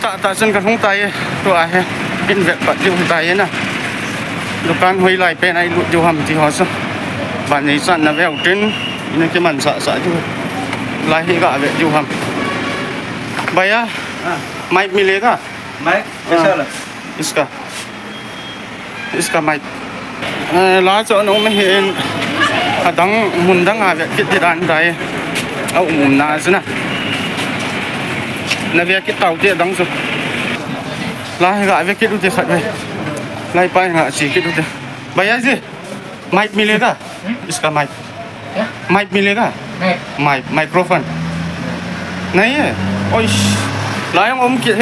ta chân cái không tay tôi ai in vẹt bật điều tay na dukan hoi lại pe này lụt điều hầm thì họ sao bạn ấy sẵn là vẹo trên nên cái màn sợ sợ chứ lại hi gạ vẹt điều hầm bây à mai milega mai cái sao là iska mai lá chỗ nó mới hiện đắng muốn đắng à vẹt cái đàn đây ông na chứ na nè vẹt cái tàu kia đắng rồi lại gạ vẹt cái đu tiền khát vậy lại bay gạ chỉ cái đu tiền bây giờ gì mic milega iska mic milega mic microphone नहीं है ओह लायं ओम के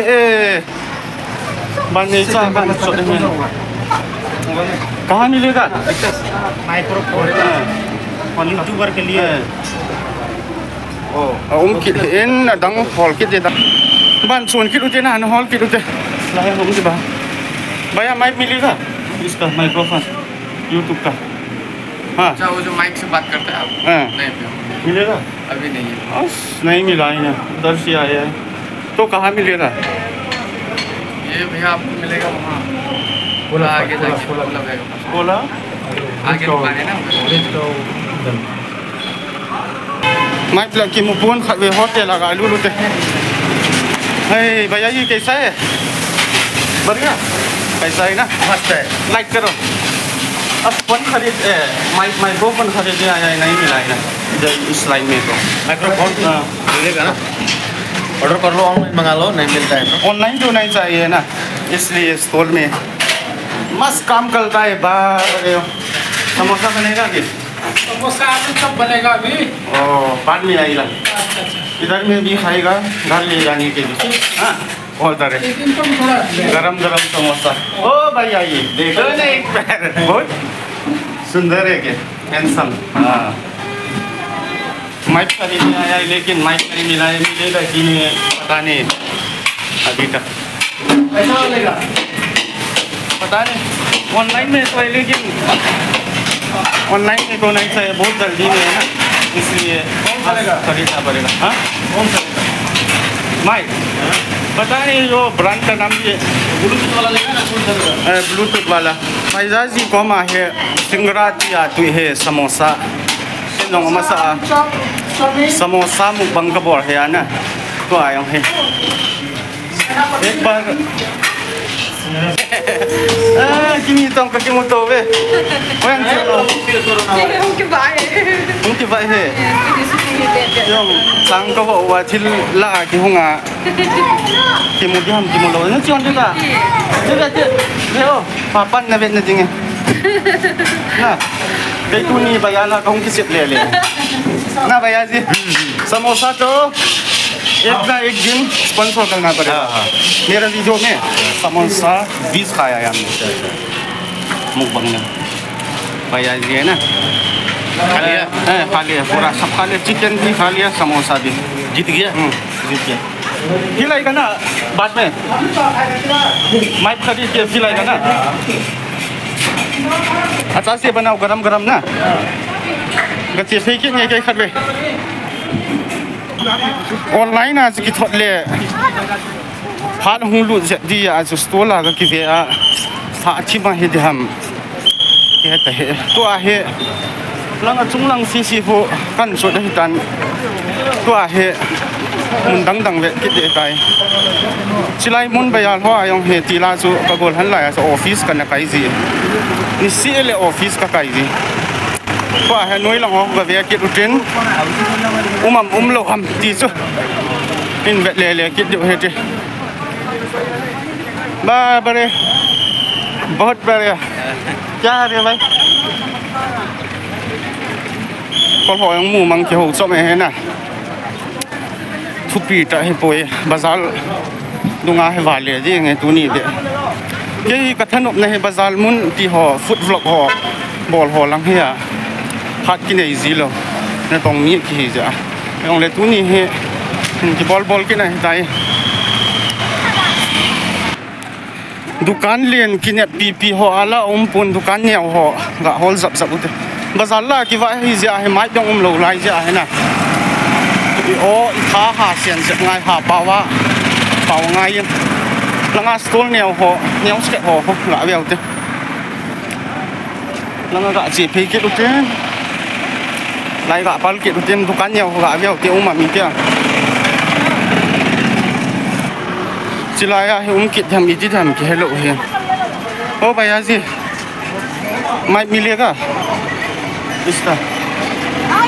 बने चा का सोते हैं कहाँ मिलेगा माइक्रोफोन और यूट्यूबर के लिए ओम के इन दंग हॉल के दे बन सोन के उते ना हॉल के उते लायं ओम के बाहर भैया माइक मिलेगा इसका माइक्रोफोन यूट्यूब का हाँ अच्छा वो जो माइक से बात करते हैं आप नहीं मिलेगा अभी नहीं है नहीं मिला है उधर से आया है तो कहाँ मिलेगा ये भैया आपको मिलेगा वहाँ बोला आगे जाके बोला आगे पाने ना माइक लगी मुपोन वे होते लगा लूलू ते भैया ये कैसा है बढ़िया कैसा है ना मस्त है लाइक करो अब फोन खरीद माइक्रोफोन खरीदने आया नहीं मिला है ना इस लाइन में तो माइक्रोफोन मिलेगा ना ऑर्डर कर लो ऑनलाइन मंगा लो नहीं मिलता है तो ऑनलाइन तो नहीं चाहिए ना इसलिए स्टोर में मस्त काम करता है बाहर समोसा बनेगा कि समोसा अभी कब बनेगा अभी बाद में आएगा इधर में भी खाएगा घर ले जाने के लिए हाँ और तरह गरम गरम समोसा ओ भाई आइए देखो ना एक पैर बहुत सुंदर है के हैंडसम हाँ माइक खरीदने आया है लेकिन माइक नहीं मिला है मिलेगा कि नहीं पता नहीं अभी तक कैसा मिलेगा पता नहीं ऑनलाइन में तो है लेकिन ऑनलाइन में तो नहीं चाहिए बहुत जल्दी में है ना इसलिए खरीदना पड़ेगा हाँ कौन सा माइक पता नहीं जो ब्रांड का नाम ये ब्लूटूथ वाला लेगा ना कौन सा ब्लूटूथ वाला पैसा जी कौन है सिंगरा दिया तु है समोसा नोंग मसा समोसा मुबंग का बोल है ना तो आया है एक बार किमी तो क्या मुतो वे वहीं चलो उनके भाई है जो सांग का वो वाचिल ला कि होगा कि मुझे हम कि मुलो ना चों जगह देखो पापा ने बेच नहीं ना कई तो नहीं भैया ना कहूँ किसी ले ले ना भैया जी समोसा तो एक ना एक दिन स्पॉन्सर करना पड़ेगा मेरा वीडियो में समोसा 20 खाया है हमने मुकबंग में भैया जी है ना खा लिया पूरा सब खा लिया चिकन भी खा लिया समोसा भी जीत गया जीत गया खिलाएगा ना बाद में माइक खरीद के खिलाएगा ना अच्छा से बनाओ गरम गरम ना गच्चे फेंके नहीं क्या खड़े ऑनलाइन आज की थोड़े हाल हूँ लूट जल्दी आज स्टोर लगा कि वे अच्छी बात है हम कहते हैं तो आहे लंगा चुंगलंग सी हो कन सो दे तान तो आहे मुंदंग दंग वे कि दे काय चिलाई मुन बयाल हो आयों हे तिला जो कबोल हन लाया सो ऑफिस का नकाई जी नि सीएल ऑफिस का काई जी तो आहे नोई लंग हो वे कि रुटिन लो हम ती जो इन वे ले कि दे हे बा बड़े बहुत बढ़िया क्या है भाई कल हो मुँह मंग के हो सब में है ना थुपी है पोए बाजार दुंगा है वाले जी हैं तू नहीं दे ये कथन उपने है बाजार मुन ती हो फुट व्लॉग हो बॉल हो लंग है हाथ की नहीं जी लो न तोंग नी की जा यंग ले तू नहीं है इनकी बॉल के नहीं दाई दुकान लेन किने पी हो आला पुन दुकान ने हो गा होल जब उते बाजार ला कि वा ही जा है माइ दंग लो लाई जा है ना ओ था हा सेन से ngai ha पावा bảo ngay yên là ngã stol nèo họ nèo sẽ họ không ngã vào thế là ngã gạ chỉ phê kết được thế lại gạ bao kết được thế thu cán nèo gạ vào tiêu mà mình kia chỉ lại kết thầm ít thầm cái hello hiền ô bây gì mai milega Ista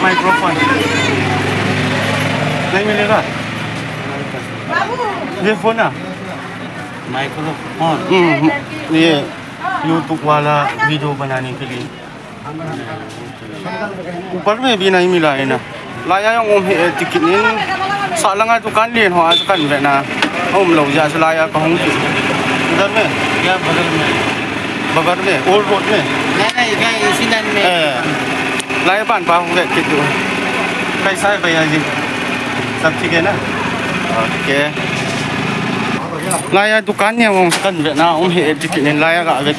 microphone नहीं मिलेगा ये phone ना microphone ये YouTube वाला video बनाने के लिए ऊपर में भी नहीं मिला है ना लाया yang tiket ini salah दुकान लिए हो आज दुकान में ना लोग जैसे लाया कहूँ इधर में या बगल में ओल्ड रोड में नहीं इसी लाइन में लाया बान पाऊँ गए कितने कैसा है भैया जी सब ठीक है ना ओके लाया दुकान है वो दुकान में ना टिकट नहीं लाया का वे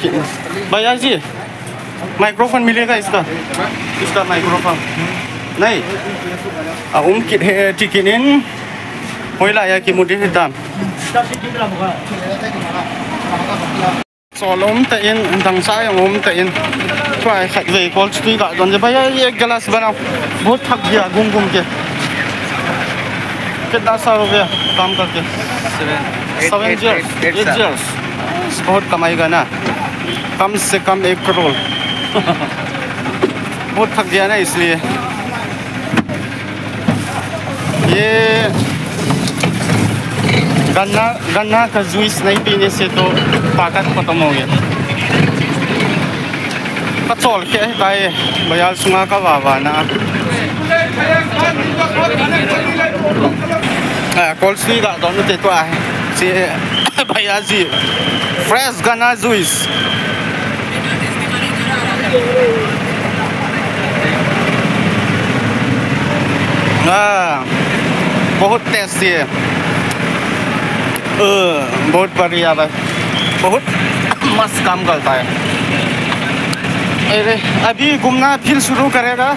भैया जी माइक्रोफोन मिलेगा इसका माइक्रोफोन नहीं टिकट नहीं हो लाया कि मुझे दाम सोलम तयन दंसा यंगम तयन काय खत वे कॉल स्ट्रीट का दोन भैया एक गिलास बनाओ बहुत थक गया घूम के कितना साल हो गया काम करके 7 years बहुत कमाएगा ना कम से कम 1 करोड़ बहुत थक गया ना इसलिए ये गन्ना का जूस नहीं पीने से तो ताकत खत्म हो गया कचौल के है भैया सुना का बाबा ना कॉल स्ट्रीट का दोनों ते तो है से भैया जी फ्रेश गन्ना जूस बहुत टेस्टी है बहुत बढ़िया है बहुत मस्त काम करता है अरे अभी घूमना फिर शुरू करेगा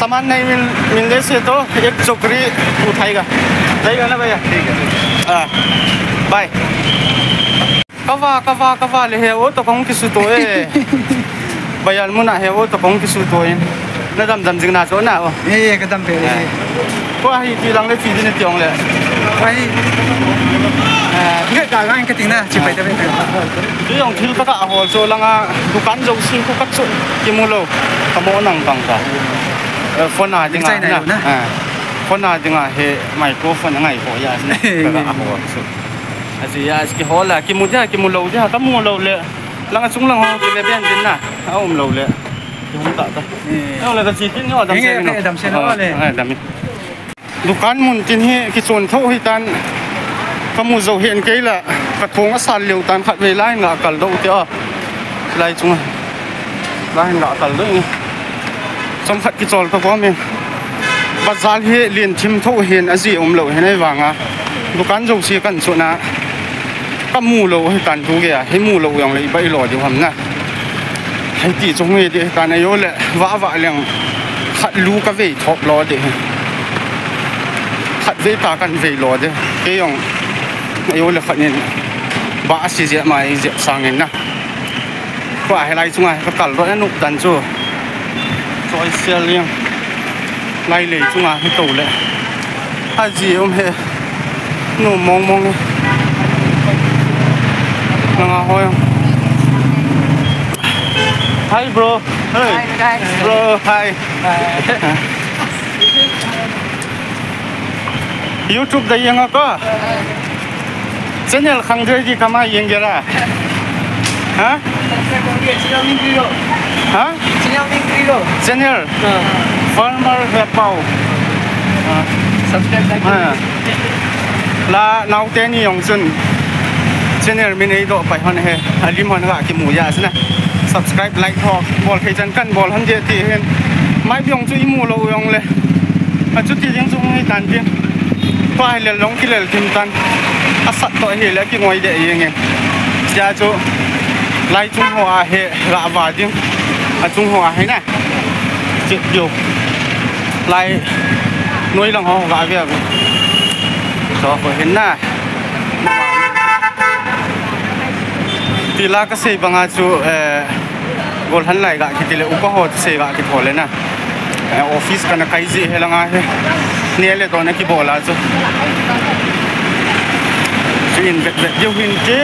सामान नहीं मिलने से तो एक चोकरी उठाएगा जाएगा ना भैया ठीक है बाय कवा ले है वो तो कहूँ किस तो है भैया मुना है वो तो कहूँ किस तो है ना दम जिंगना चो ना वो ये कदम पे को ही की लंग ले फीज ने त्यों ले वही cái anh cái tiếng nào chỉ phải tới bên cái dòng thiếu các họ cho lăng dukan dầu xin có cắt sụn cái mua lâu cái món nằng bằng cả phone nào tiếng nào phone nào tiếng nào hệ microphone ngày phổ ya cái họ gì ya cái họ là cái mua lâu chứ cái mua lâu lệ lăng xuống lăng họ cái bên trên nào ông lâu lệ không tạ ta ông là cái gì cái nhỏ đầm xe nó đầm dukan mun tin he cái chốn thâu hi tan kamu zo hiện cái là cái thùng sàn liều tan khát về lại ngã cẩn đâu tiêu lại chung lại ngã cẩn đấy trong khát cái tròn có mình bắt giá he liền chim thâu hiện ở gì lẩu hiện nay vàng à dukan dầu xì cẩn chỗ na kamu lẩu hay tan thu kìa hay mu lẩu yang lấy bay lò điều hầm na hay tỷ trong người thì tan này vô lệ vã liền khát lú cái về thọp lò để khát về ta cần về lò để cái yang yêu là khẩn nhiên bả xì dẻ mày dẻ sang nên na qua hay lại chung ai cái cẩn rồi nụ tàn chưa rồi xe liêng lại lấy chung ai cái tàu lệ hay gì ông hệ nụ mong ngang hồi hi bro hey bro hi YouTube đây yang apa channel khang doi di kama yang gera ha channel farmer vepau subscribe la nau te ni yong sun channel min ei do pai hon he alim hon ga ki mu ya sna subscribe like thok bol phei chan kan bol han je ti hen mai byong chu i mu lo yong le a chu ti jing chu ngai tan ti pa le long ki le kim tan asat to he le ki ngoi de yeng ja chu lai chung hoa he la wa ding a chung hoa he na chit yo lai nuôi lòng ho ga ve cho ko hen na pila ka sei banga chu gol han lai ga kitile upa ho sei ga ki thole na office kana kai ji helanga he nele to na ki bola chu in vet vet yo hin ke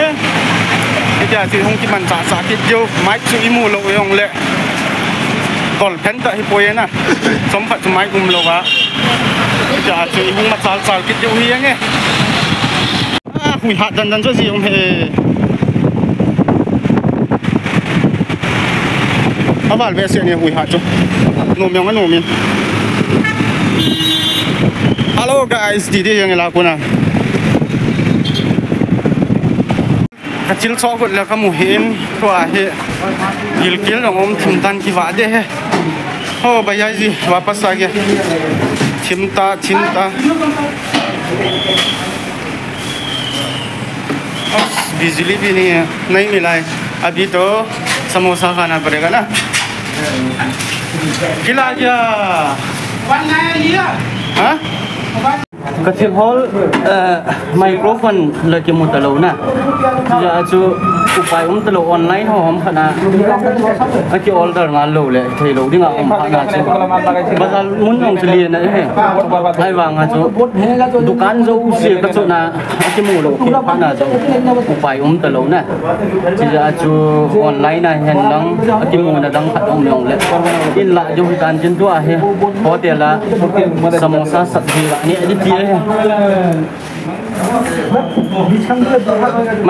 ja chi hong ki man sa sa ki yo mai chu imu lo yong le gol pen ta hi poye na som phat chu mai gum lo wa ja chu hong ma sal sal ki yo hi nge hui hat dan dan cho gì ông he các bạn về xe này hui hat cho nôm miếng nôm miếng hello guys đi đi yang là cô nào cái chill so của là cái mũ hiên của he gil gil dong om thum tan ki va de he oh bây giờ gì वापस आ गया चिमटा बिजली भी नहीं मिला है अभी तो समोसा खाना पड़ेगा ना खिला क्या हाँ कथिल हॉल माइक्रोफोन लगे मुतलो ना या जो उपाय तलो ऑनलाइन हो हम खाना कि ऑर्डर मान लो ले थे लो दिंगा हम खाना जो बाजार मुन हम चलिए ना है आई वांगा जो दुकान जो उसे कचो ना कि मु लो कि खाना जो उपाय तलो ना या जो ऑनलाइन ना है लंग कि मु ना दंग खतम लोग ले इन ला जो दुकान जिन तो है होटल ला समोसा सब्जी लाนี่อันนี้เहै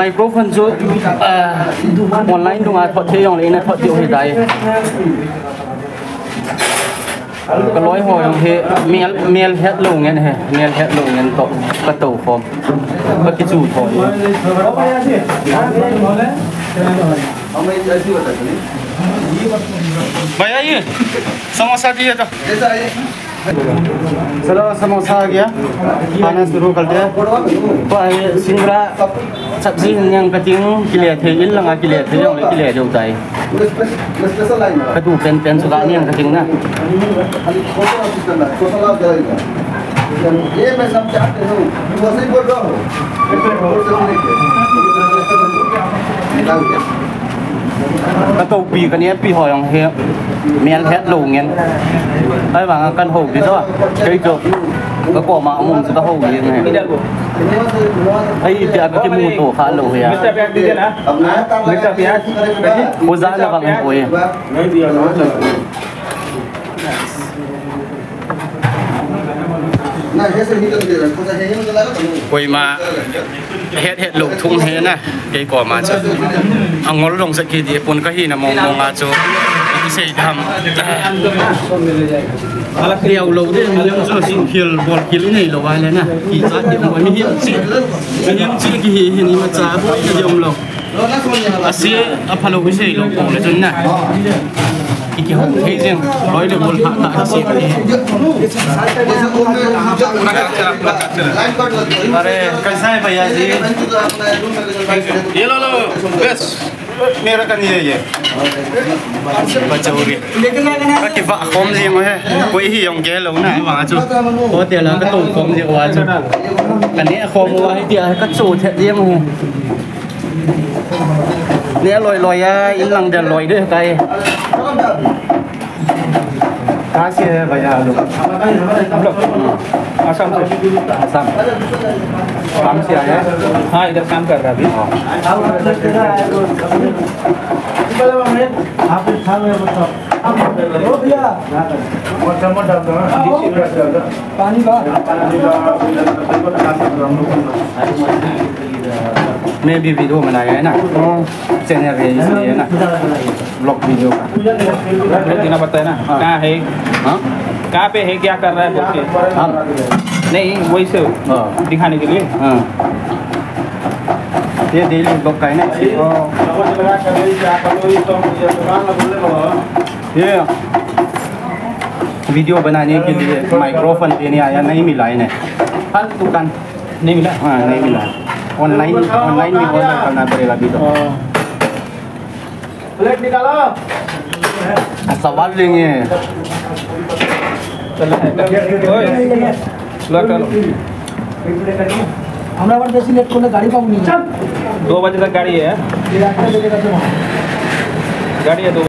माइक्रोफोन जो ऑनलाइन दुआทอดเที่ยงเลยนะทอดเที่ยวให้ได้ก็ร้อยห่ออย่างเฮเมียลเฮ็ดลงเงี้ยฮะเมียลเฮ็ดลงเงี้ยตกกระตูฟอมก็กิจูถอยभैया ये समोसा दिए तो चलो समोसा आ गया खाना शुरू कर दिया तो सिंगरा सब्जी yang keting kilia थे इन लंगा किलिया थे yang किलिया जो tay kadu pen suka ni yang keting na ये मैं सब चाहते हूँ वैसे ही बोल रहा हूँ cái câu bì cái này bì hỏi ông he miền hết lù nghe ai bảo căn hồ gì đó chơi chụp cái quả mà ông sẽ có hồ gì này ấy thì cái mù tổ khá lù he cô giá là bằng hồi quay mà hết lục thung hết nè cái quả mà chứ ông ngó lồng sẽ kia thì pun cái gì là mong à chú cái gì thầm điều lâu đấy mình đang cho xin kill ball kill này lâu vài lên nè kỳ giá điểm mà mình hiện chỉ cái hiện mà giá bôi cái dòng lâu à xí à phá lâu cái gì lâu cổ lại chân nè cái hộp thấy riêng nói được một hạ tạ xí cái अरे कैसा है भैया जी ये लो बस मेरा का नहीं है ये बच्चा हो गया cái vợ khom gì mà he quấy hi ông ghé lâu này mà chú có tiền là cái tủ khom gì quá chú cái này khom quá hay tiền cái tủ thiệt gì mà nè lòi in lăng đèn lòi đấy cái cá xe bây giờ được Assam से Assam काम से आया हाँ इधर काम कर रहा अभी पानी का मैं भी वीडियो बनाया है ना चैनल है इसलिए ना ब्लॉग वीडियो का देना पड़ता है ना कहाँ है कहाँ पे है क्या कर रहा है बोल के नहीं वही से दिखाने के लिए ये डेली ब्लॉग का है ना ये वीडियो बनाने के लिए माइक्रोफोन देने आया नहीं मिला है हर दुकान नहीं मिला हाँ नहीं मिला ऑनलाइन में ऑर्डर करना पड़ेगा अभी तो प्लेट निकालो सवाल लेंगे আমরা আবার বেশি লেট করলে গাড়ি পাবো না। 2 बजे तक गाड़ी है, गाड़ी है 2